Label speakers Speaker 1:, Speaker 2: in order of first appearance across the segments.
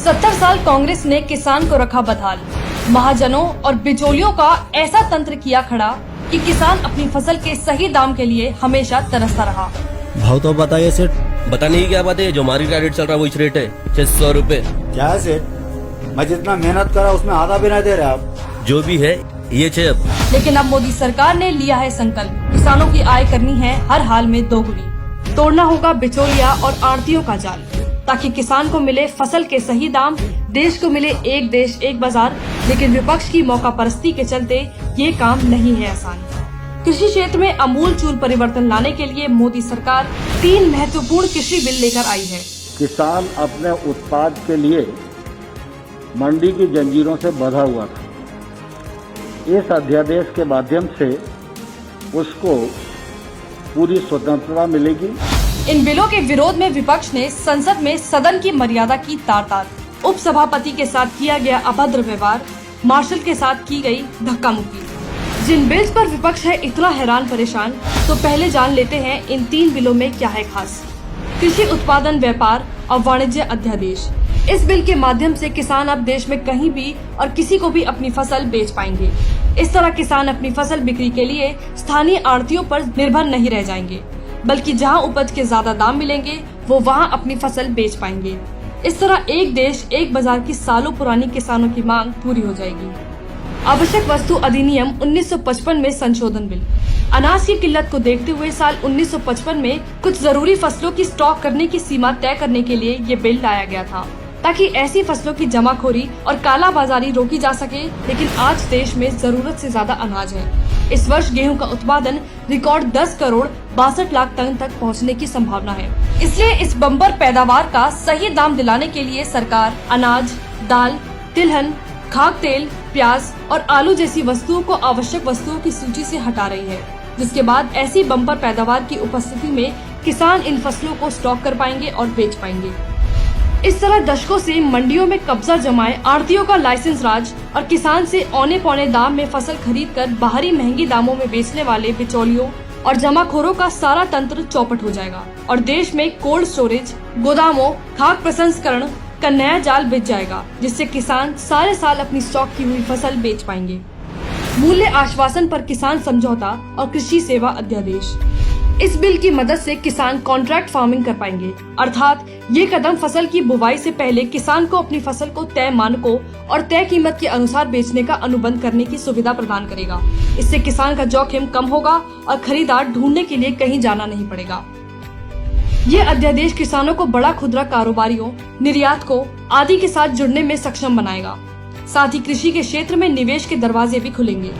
Speaker 1: 70 साल कांग्रेस ने किसान को रखा बदहाल। महाजनों और बिचौलियों का ऐसा तंत्र किया खड़ा कि किसान अपनी फसल के सही दाम के लिए हमेशा तरसता रहा।
Speaker 2: भाव तो बताइए सेठ।
Speaker 3: पता नहीं क्या बात है, जो मार्केट का रेट चल रहा है वो इस रेट है 600 रुपए।
Speaker 2: क्या है सेठ, मैं जितना मेहनत करा उसमें आधा भी नहीं दे रहे आप।
Speaker 3: जो भी है ये 6 अब।
Speaker 1: लेकिन अब मोदी सरकार ने लिया है संकल्प, किसानों की आय करनी है हर हाल में दोगुनी। तोड़ना होगा बिचौलिया और आड़तियों का जाल, ताकि किसान को मिले फसल के सही दाम, देश को मिले एक देश एक बाजार। लेकिन विपक्ष की मौका परस्ती के चलते ये काम नहीं है आसान। कृषि क्षेत्र में आमूल चूल परिवर्तन लाने के लिए मोदी सरकार 3 महत्वपूर्ण कृषि बिल लेकर आई है।
Speaker 4: किसान अपने उत्पाद के लिए मंडी की जंजीरों से बंधा हुआ था। इस अध्यादेश के माध्यम से उसको पूरी स्वतंत्रता मिलेगी।
Speaker 1: इन बिलों के विरोध में विपक्ष ने संसद में सदन की मर्यादा की तार-तार। उप सभापति के साथ किया गया अभद्र व्यवहार, मार्शल के साथ की गई धक्का मुक्की। जिन बिल्स पर विपक्ष है इतना हैरान परेशान, तो पहले जान लेते हैं इन 3 बिलों में क्या है खास। कृषि उत्पादन व्यापार और वाणिज्य अध्यादेश। इस बिल के माध्यम से किसान अब देश में कहीं भी और किसी को भी अपनी फसल बेच पाएंगे। इस तरह किसान अपनी फसल बिक्री के लिए स्थानीय आड़तियों पर निर्भर नहीं रह जाएंगे, बल्कि जहां उपज के ज्यादा दाम मिलेंगे वो वहां अपनी फसल बेच पाएंगे। इस तरह एक देश एक बाजार की सालों पुरानी किसानों की मांग पूरी हो जाएगी। आवश्यक वस्तु अधिनियम 1955 में संशोधन बिल। अनाज की किल्लत को देखते हुए साल 1955 में कुछ जरूरी फसलों की स्टॉक करने की सीमा तय करने के लिए ये बिल लाया गया था, ताकि ऐसी फसलों की जमाखोरी और काला बाजारी रोकी जा सके। लेकिन आज देश में जरूरत से ज्यादा अनाज है। इस वर्ष गेहूं का उत्पादन रिकॉर्ड 10 करोड़ 62 लाख टन तक पहुंचने की संभावना है। इसलिए इस बम्पर पैदावार का सही दाम दिलाने के लिए सरकार अनाज, दाल, तिलहन, खाद्य तेल, प्याज और आलू जैसी वस्तुओं को आवश्यक वस्तुओं की सूची से हटा रही है, जिसके बाद ऐसी बम्पर पैदावार की उपस्थिति में किसान इन फसलों को स्टॉक कर पाएंगे और बेच पाएंगे। इस तरह दशकों से मंडियों में कब्जा जमाए आड़तियों का लाइसेंस राज और किसान से औने पौने दाम में फसल खरीद कर बाहरी महंगी दामों में बेचने वाले बिचौलियों और जमाखोरों का सारा तंत्र चौपट हो जाएगा और देश में कोल्ड स्टोरेज, गोदामों, खाद्य प्रसंस्करण का नया जाल बिछ जाएगा, जिससे किसान सारे साल अपनी स्टॉक की हुई फसल बेच पाएंगे। मूल्य आश्वासन पर किसान समझौता और कृषि सेवा अध्यादेश। इस बिल की मदद से किसान कॉन्ट्रैक्ट फार्मिंग कर पाएंगे, अर्थात ये कदम फसल की बुवाई से पहले किसान को अपनी फसल को तय मानकों और तय कीमत के अनुसार बेचने का अनुबंध करने की सुविधा प्रदान करेगा। इससे किसान का जोखिम कम होगा और खरीदार ढूंढने के लिए कहीं जाना नहीं पड़ेगा। ये अध्यादेश किसानों को बड़ा खुदरा कारोबारियों, निर्यातकों आदि के साथ जुड़ने में सक्षम बनाएगा। साथ ही कृषि के क्षेत्र में निवेश के दरवाजे भी खुलेंगे।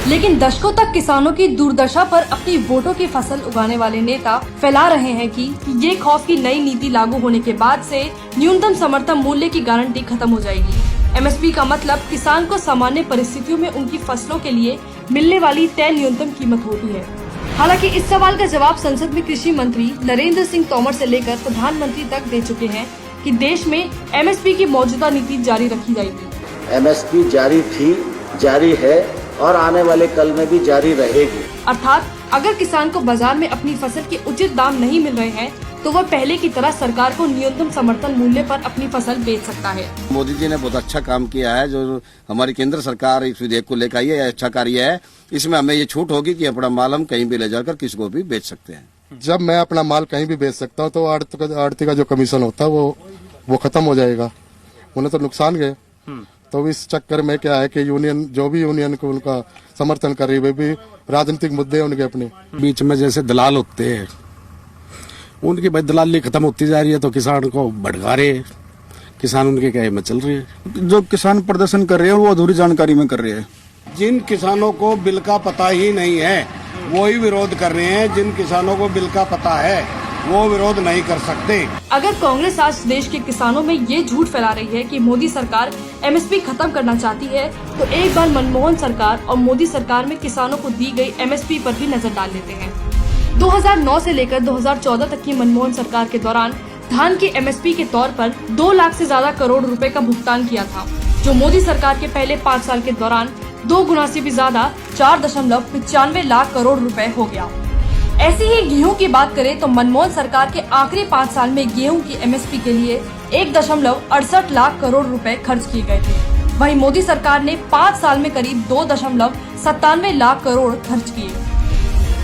Speaker 1: लेकिन दशकों तक किसानों की दुर्दशा पर अपनी वोटों की फसल उगाने वाले नेता फैला रहे हैं कि ये खौफ की नई नीति लागू होने के बाद से न्यूनतम समर्थन मूल्य की गारंटी खत्म हो जाएगी। एमएसपी का मतलब किसान को सामान्य परिस्थितियों में उनकी फसलों के लिए मिलने वाली तय न्यूनतम कीमत होती है। हालांकि इस सवाल का जवाब संसद में कृषि मंत्री नरेंद्र सिंह तोमर से लेकर प्रधानमंत्री तक दे चुके हैं कि देश में एमएसपी की मौजूदा नीति जारी रखी जाएगी।
Speaker 4: एमएसपी जारी थी, जारी है और आने वाले कल में भी जारी रहेगी।
Speaker 1: अर्थात अगर किसान को बाजार में अपनी फसल के उचित दाम नहीं मिल रहे हैं, तो वह पहले की तरह सरकार को न्यूनतम समर्थन मूल्य पर अपनी फसल बेच सकता है।
Speaker 5: मोदी जी ने बहुत अच्छा काम किया है। जो हमारी केंद्र सरकार इस विधेयक को लेकर आई है, अच्छा कार्य है। इसमें हमें ये छूट होगी कि अपना माल हम कहीं भी ले जाकर किसी को भी बेच सकते हैं।
Speaker 6: जब मैं अपना माल कहीं भी बेच सकता हूँ तो आड़ती का जो कमीशन होता है वो खत्म हो जाएगा। उन्हें तो नुकसान गए। तो इस चक्कर में क्या है कि यूनियन, जो भी यूनियन को उनका समर्थन कर रही है, वे भी राजनीतिक मुद्दे हैं उनके अपने।
Speaker 7: बीच में जैसे दलाल होते हैं, उनकी भाई दलाली खत्म होती जा रही है, तो किसान को भड़का रहे हैं। किसान उनके कहे में चल रहे हैं।
Speaker 8: जो किसान प्रदर्शन कर रहे हैं वो अधूरी जानकारी में कर रहे हैं।
Speaker 9: जिन किसानों को बिल का पता ही नहीं है वो ही विरोध कर रहे हैं। जिन किसानों को बिल का पता है वो विरोध नहीं कर सकते।
Speaker 1: अगर कांग्रेस आज देश के किसानों में ये झूठ फैला रही है कि मोदी सरकार एमएसपी खत्म करना चाहती है, तो एक बार मनमोहन सरकार और मोदी सरकार में किसानों को दी गई एमएसपी पर भी नजर डाल लेते हैं। 2009 से लेकर 2014 तक की मनमोहन सरकार के दौरान धान की एमएसपी के तौर पर 2 लाख से ज्यादा करोड़ रुपए का भुगतान किया था, जो मोदी सरकार के पहले 5 साल के दौरान 2 गुना से भी ज्यादा 4.95 लाख करोड़ रुपए हो गया। ऐसी ही गेहूं की बात करें तो मनमोहन सरकार के आखिरी 5 साल में गेहूं की एमएसपी के लिए 1.68 लाख करोड़ रुपए खर्च किए गए थे। वहीं मोदी सरकार ने 5 साल में करीब 2.97 लाख करोड़ खर्च किए।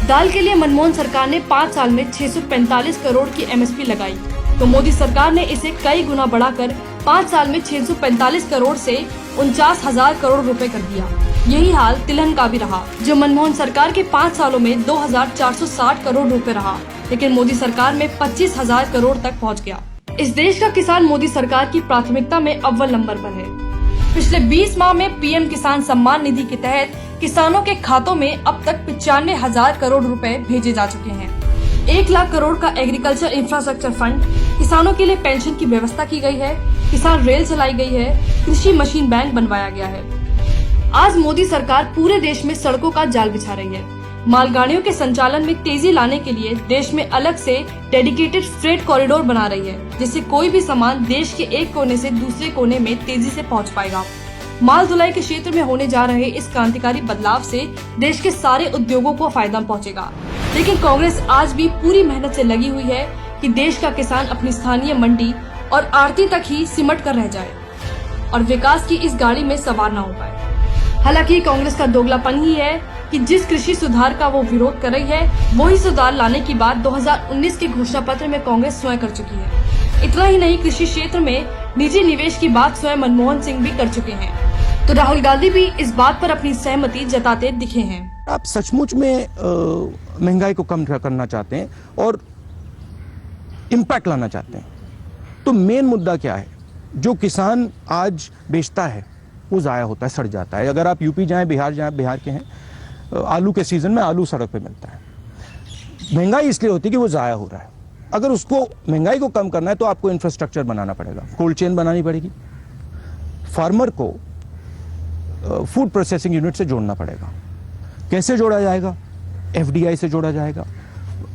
Speaker 1: दाल के लिए मनमोहन सरकार ने 5 साल में 645 करोड़ की MSP लगाई, तो मोदी सरकार ने इसे कई गुना बढ़ाकर 5 साल में 645 करोड़ से 49,000 करोड़ रुपए कर दिया। यही हाल तिलहन का भी रहा, जो मनमोहन सरकार के 5 सालों में 2,460 करोड़ रुपए रहा, लेकिन मोदी सरकार में 25,000 करोड़ तक पहुंच गया। इस देश का किसान मोदी सरकार की प्राथमिकता में अव्वल नंबर पर है। पिछले 20 माह में PM किसान सम्मान निधि के तहत किसानों के खातों में अब तक 95,000 करोड़ रुपए भेजे जा चुके हैं। 1 लाख करोड़ का एग्रीकल्चर इंफ्रास्ट्रक्चर फंड, किसानों के लिए पेंशन की व्यवस्था की गई है, किसान रेल चलाई गई है, कृषि मशीन बैंक बनवाया गया है। आज मोदी सरकार पूरे देश में सड़कों का जाल बिछा रही है। मालगाड़ियों के संचालन में तेजी लाने के लिए देश में अलग से डेडिकेटेड फ्रेट कॉरिडोर बना रही है, जिससे कोई भी सामान देश के एक कोने से दूसरे कोने में तेजी से पहुंच पाएगा। माल ढुलाई के क्षेत्र में होने जा रहे इस क्रांतिकारी बदलाव से देश के सारे उद्योगों को फायदा पहुंचेगा। लेकिन कांग्रेस आज भी पूरी मेहनत से लगी हुई है कि देश का किसान अपनी स्थानीय मंडी और आड़ती तक ही सिमट कर रह जाए और विकास की इस गाड़ी में सवार न हो पाए। हालांकि कांग्रेस का दोगलापन ही है कि जिस कृषि सुधार का वो विरोध कर रही है, वही सुधार लाने की बात 2019 के घोषणा पत्र में कांग्रेस स्वयं कर चुकी है। इतना ही नहीं, कृषि क्षेत्र में निजी निवेश की बात स्वयं मनमोहन सिंह भी कर चुके हैं, तो राहुल गांधी भी इस बात पर अपनी सहमति जताते दिखे हैं।
Speaker 10: आप सचमुच में महंगाई को कम करना चाहते हैं और इम्पैक्ट लाना चाहते हैं, तो मेन मुद्दा क्या है? जो किसान आज बेचता है वो ज़ाया होता है, सड़ जाता है। अगर आप यूपी जाएं, बिहार जाएं, बिहार के हैं, आलू के सीजन में आलू सड़क पे मिलता है। महंगाई इसलिए होती है कि वो ज़ाया हो रहा है। अगर उसको महंगाई को कम करना है तो आपको इंफ्रास्ट्रक्चर बनाना पड़ेगा, कोल्ड चेन बनानी पड़ेगी, फार्मर को फूड प्रोसेसिंग यूनिट से जोड़ना पड़ेगा। कैसे जोड़ा जाएगा? FDI से जोड़ा जाएगा,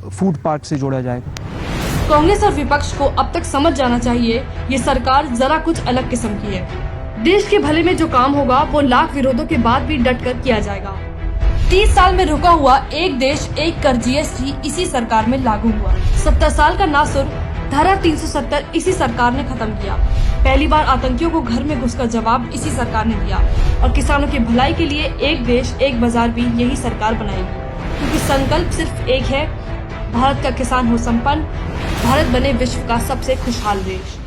Speaker 10: फूड पार्क से जोड़ा जाएगा।
Speaker 1: कांग्रेस और विपक्ष को अब तक समझ जाना चाहिए, ये सरकार जरा कुछ अलग किस्म की है। देश के भले में जो काम होगा वो लाख विरोधों के बाद भी डट कर किया जाएगा। 30 साल में रुका हुआ एक देश एक कर GST इसी सरकार में लागू हुआ। 70 साल का नासुर धारा 370 इसी सरकार ने खत्म किया। पहली बार आतंकियों को घर में घुसकर जवाब इसी सरकार ने दिया और किसानों की भलाई के लिए एक देश एक बाजार भी यही सरकार बनाएगी, क्योंकि संकल्प सिर्फ एक है, भारत का किसान हो संपन्न, भारत बने विश्व का सबसे खुशहाल देश।